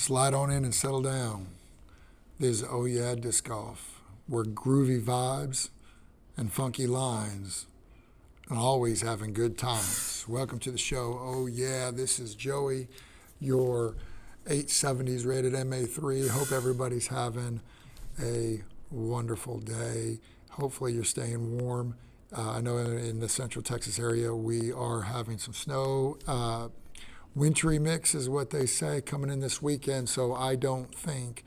Slide on in and settle down. This is Oh Yeah Disc Golf, where groovy vibes and funky lines and always having good times. Welcome to the show. Oh yeah, this is Joey, your 870s rated MA3. Hope everybody's having a wonderful day. Hopefully you're staying warm. I know in the central Texas area we are having some snow. Wintry mix is what they say coming in this weekend, so I don't think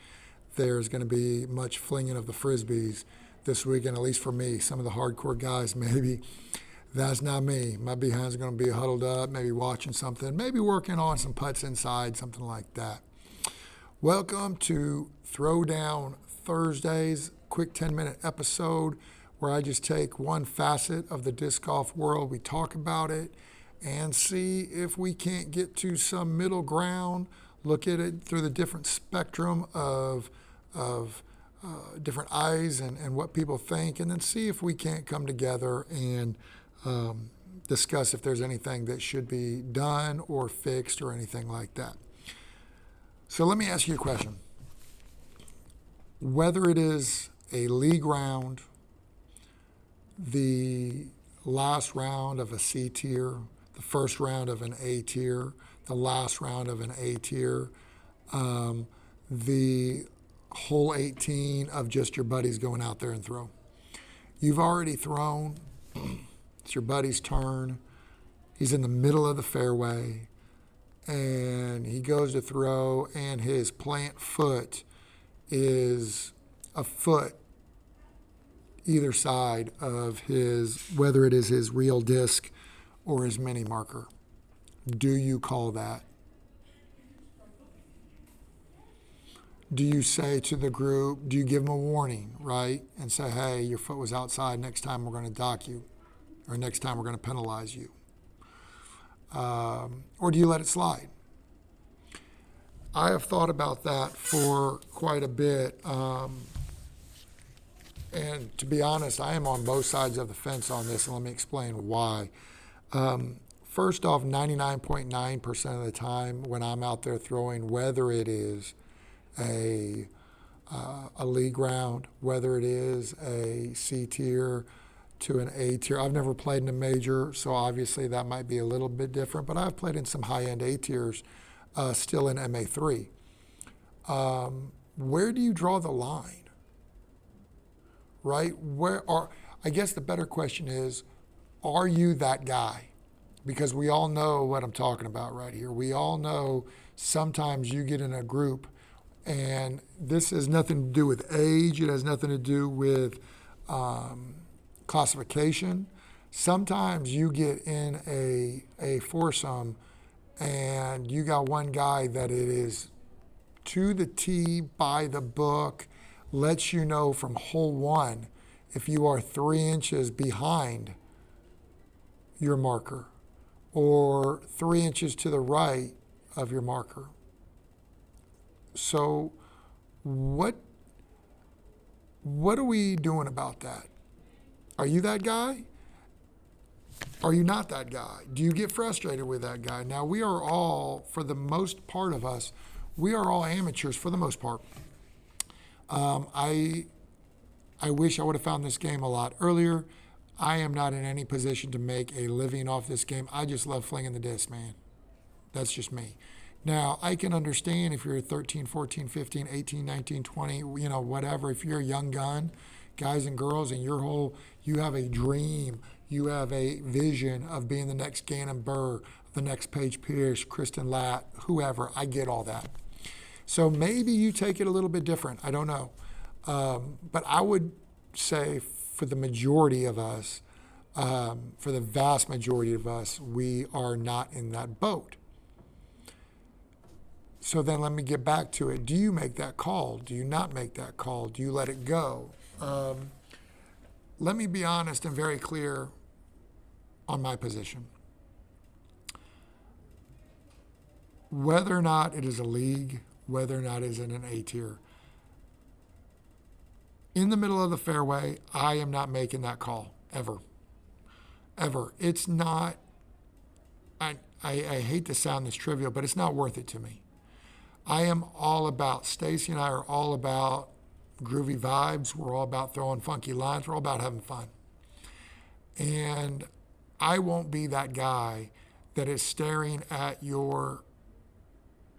there's going to be much flinging of the frisbees this weekend, at least for me. Some of the hardcore guys, maybe. That's not me. My behind's going to be huddled up, maybe watching something, maybe working on some putts inside, something like that. Welcome to Throwdown Thursdays, quick 10-minute episode where I just take one facet of the disc golf world, we talk about it, and see if we can't get to some middle ground, look at it through the different spectrum of different eyes and what people think, and then see if we can't come together and discuss if there's anything that should be done or fixed or anything like that. So let me ask you a question. Whether it is a league round, the last round of a C tier, the first round of an A tier, the last round of an A tier, the whole 18 of just your buddies going out there and throw. You've already thrown. It's your buddy's turn. He's in the middle of the fairway, and he goes to throw, and his plant foot is a foot either side of his, whether it is his real disc or his mini marker. Do you call that? Do you say to the group, do you give them a warning, right? And say, hey, your foot was outside, next time we're going to dock you, or next time we're going to penalize you? Or do you let it slide? I have thought about that for quite a bit. And to be honest, I am on both sides of the fence on this, and let me explain why. First off, 99.9% of the time when I'm out there throwing, whether it is a league round, whether it is a C tier to an A tier. I've never played in a major, so obviously that might be a little bit different, but I've played in some high-end A tiers, still in MA3. Where do you draw the line? Right? I guess the better question is, are you that guy? Because we all know what I'm talking about right here. We all know sometimes you get in a group, and this has nothing to do with age. It has nothing to do with classification. Sometimes you get in a foursome, and you got one guy that it is to the T, by the book, lets you know from hole one if you are 3 inches behind your marker or 3 inches to the right of your marker. So what are we doing about that? Are you that guy? Are you not that guy? Do you get frustrated with that guy? Now, we are all, for the most part of us, we are all amateurs for the most part. I wish I would have found this game a lot earlier. I am not in any position to make a living off this game. I just love flinging the disc, man. That's just me. Now, I can understand if you're 13, 14, 15, 18, 19, 20, whatever. If you're a young gun, guys and girls, and you have a dream, you have a vision of being the next Gannon Burr, the next Paige Pierce, Kristen Latt, whoever. I get all that. So maybe you take it a little bit different. I don't know. But I would say for the majority of us, for the vast majority of us, we are not in that boat. So then let me get back to it. Do you make that call? Do you not make that call? Do you let it go? Let me be honest and very clear on my position. Whether or not it is a league, whether or not it is in an A tier, in the middle of the fairway, I am not making that call, ever. Ever. It's not, I hate to sound this trivial, but it's not worth it to me. I am all about, Stacy and I are all about groovy vibes. We're all about throwing funky lines. We're all about having fun. And I won't be that guy that is staring at your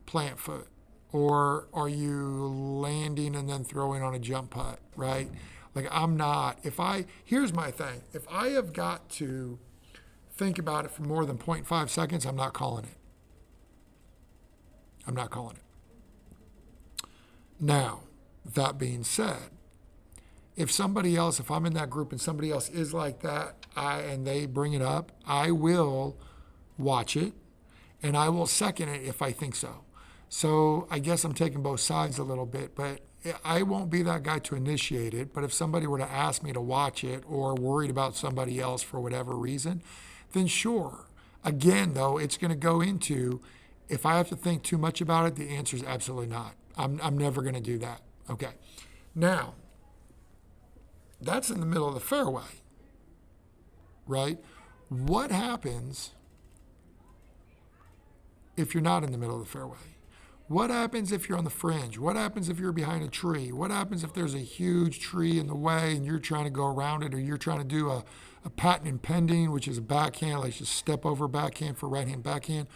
plant foot, or are you landing and then throwing on a jump putt, right? Like I'm not. Here's my thing. If I have got to think about it for more than 0.5 seconds, I'm not calling it. I'm not calling it. Now, that being said, if I'm in that group and somebody else is like that, and they bring it up, I will watch it and I will second it if I think so. So I guess I'm taking both sides a little bit, but I won't be that guy to initiate it. But if somebody were to ask me to watch it or worried about somebody else for whatever reason, then sure. Again, though, it's going to go into, if I have to think too much about it, the answer is absolutely not. I'm never going to do that. Okay. Now, that's in the middle of the fairway, right? What happens if you're not in the middle of the fairway? What happens if you're on the fringe? What happens if you're behind a tree? What happens if there's a huge tree in the way and you're trying to go around it, or you're trying to do a patent and pending, which is a backhand, like just step over backhand for right hand backhand?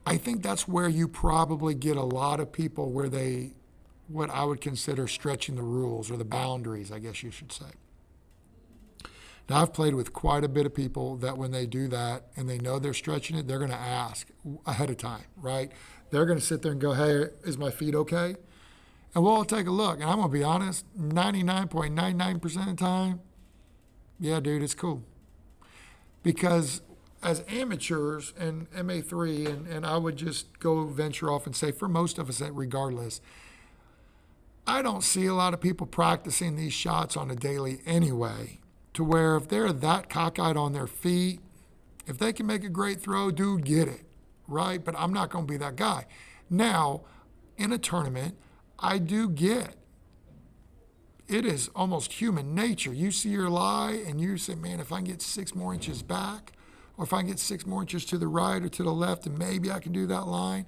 I think that's where you probably get a lot of people where what I would consider stretching the rules or the boundaries, I guess you should say. Now, I've played with quite a bit of people that when they do that and they know they're stretching it, they're going to ask ahead of time, right? They're going to sit there and go, hey, is my feet okay? And we'll all take a look. And I'm going to be honest, 99.99% of the time, yeah, dude, it's cool. Because as amateurs and MA3, and I would just go venture off and say for most of us regardless, I don't see a lot of people practicing these shots on a daily anyway, to where if they're that cockeyed on their feet, if they can make a great throw, dude, get it, right? But I'm not going to be that guy. Now, in a tournament, I do get, it is almost human nature. You see your lie and you say, man, if I can get 6 more inches back, or if I can get 6 more inches to the right or to the left, and maybe I can do that line.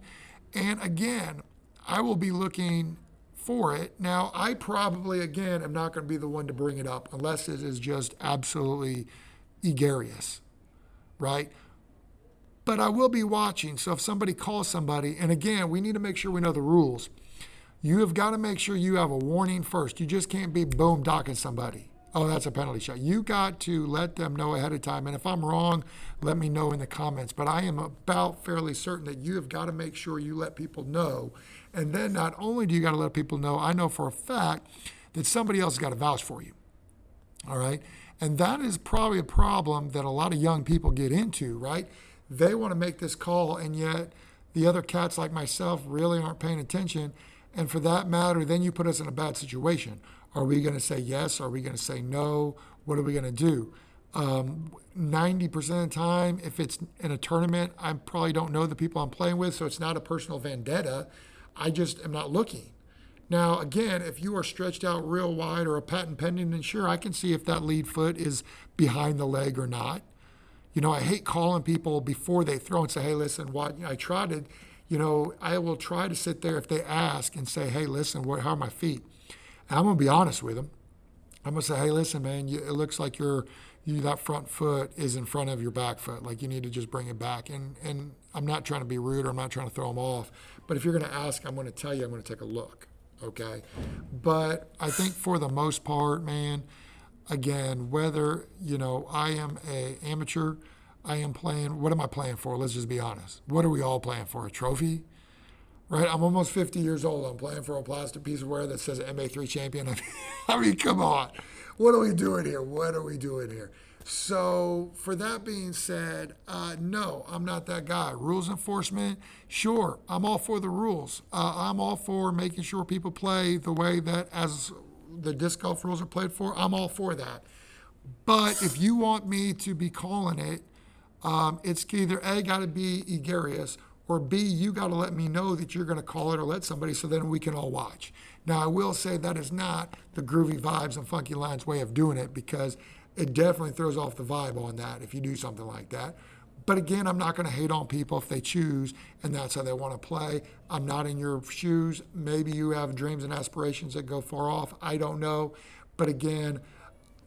And again, I will be looking for it. Now, I probably, again, am not going to be the one to bring it up unless it is just absolutely egregious, right? But I will be watching. So if somebody calls somebody, and again, we need to make sure we know the rules. You have got to make sure you have a warning first. You just can't be boom docking somebody. Oh, that's a penalty shot. You got to let them know ahead of time. And if I'm wrong, let me know in the comments. But I am about fairly certain that you have got to make sure you let people know. And then not only do you got to let people know, I know for a fact that somebody else has got to vouch for you. All right? And that is probably a problem that a lot of young people get into, right? They want to make this call, and yet the other cats like myself really aren't paying attention. And for that matter, then you put us in a bad situation. Are we going to say yes? Are we going to say no? What are we going to do? 90% of the time, if it's in a tournament, I probably don't know the people I'm playing with, so it's not a personal vendetta. I just am not looking. Now, again, if you are stretched out real wide or a patent pending, then sure, I can see if that lead foot is behind the leg or not. You know, I hate calling people before they throw and say, hey, listen, I try to, I will try to sit there if they ask and say, hey, listen, how are my feet? And I'm going to be honest with them. I'm going to say, hey, listen, man, it looks like that front foot is in front of your back foot. Like you need to just bring it back. And I'm not trying to be rude, or I'm not trying to throw them off. But if you're going to ask, I'm going to tell you, I'm going to take a look. Okay. But I think for the most part, man, again, whether, I am an amateur, I am playing, what am I playing for? Let's just be honest. What are we all playing for? A trophy? Right? I'm almost 50 years old. I'm playing for a plastic piece of ware that says MA3 champion. I mean, come on. What are we doing here? So for that being said, no, I'm not that guy. Rules enforcement, sure, I'm all for the rules. I'm all for making sure people play the way that as the disc golf rules are played for. I'm all for that. But if you want me to be calling it, it's either A, got to be egregious, or B, you got to let me know that you're going to call it or let somebody so then we can all watch. Now, I will say that is not the groovy vibes and funky lines way of doing it, because it definitely throws off the vibe on that if you do something like that. But again, I'm not going to hate on people if they choose and that's how they want to play. I'm not in your shoes. Maybe you have dreams and aspirations that go far off. I don't know. But again,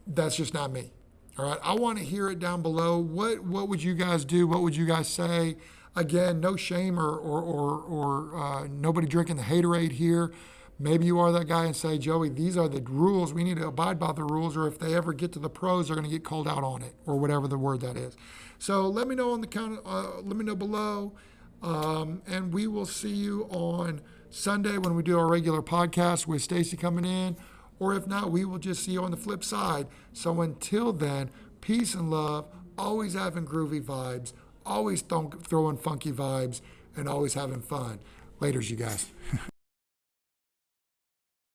that's just not me. All right. I want to hear it down below. What would you guys do? What would you guys say? Again, no shame or nobody drinking the haterade here. Maybe you are that guy and say, Joey, these are the rules. We need to abide by the rules, or if they ever get to the pros, they're going to get called out on it, or whatever the word that is. So let me know on the let me know below, and we will see you on Sunday when we do our regular podcast with Stacy coming in, or if not, we will just see you on the flip side. So until then, peace and love. Always having groovy vibes. Always throwing funky vibes, and always having fun. Laters, you guys.